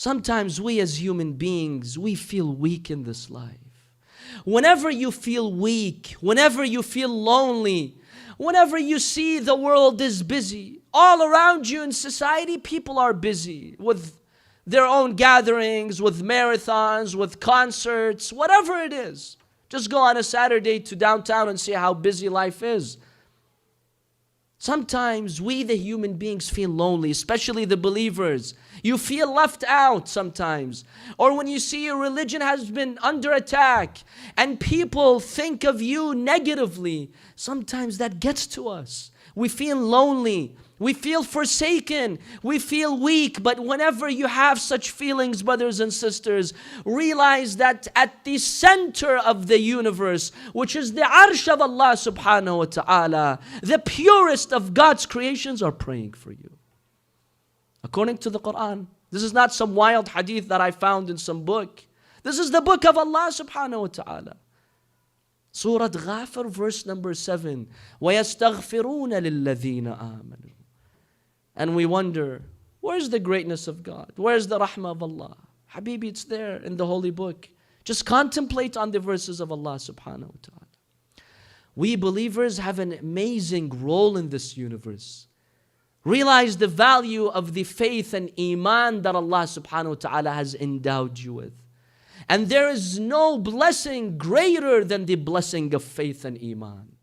Sometimes we as human beings, we feel weak in this life. Whenever you feel weak, whenever you feel lonely, whenever you see the world is busy, all around you in society, people are busy with their own gatherings, with marathons, with concerts, whatever it is. Just go on a Saturday to downtown and see how busy life is. Sometimes we, the human beings, feel lonely, especially the believers. You feel left out sometimes. Or when you see your religion has been under attack and people think of you negatively, sometimes that gets to us. We feel lonely. We feel forsaken. We feel weak. But whenever you have such feelings, brothers and sisters, realize that at the center of the universe, which is the arsh of Allah subhanahu wa ta'ala, the purest of God's creations are praying for you. According to the Quran. This is not some wild hadith that I found in some book. This is the book of Allah subhanahu wa ta'ala. Surah Ghafir, verse number 7. وَيَسْتَغْفِرُونَ لِلَّذِينَ آمَنُوا. And we wonder, where's the greatness of God? Where's the rahmah of Allah? Habibi, it's there in the holy book. Just contemplate on the verses of Allah subhanahu wa ta'ala. We believers have an amazing role in this universe. Realize the value of the faith and iman that Allah subhanahu wa ta'ala has endowed you with. And there is no blessing greater than the blessing of faith and iman.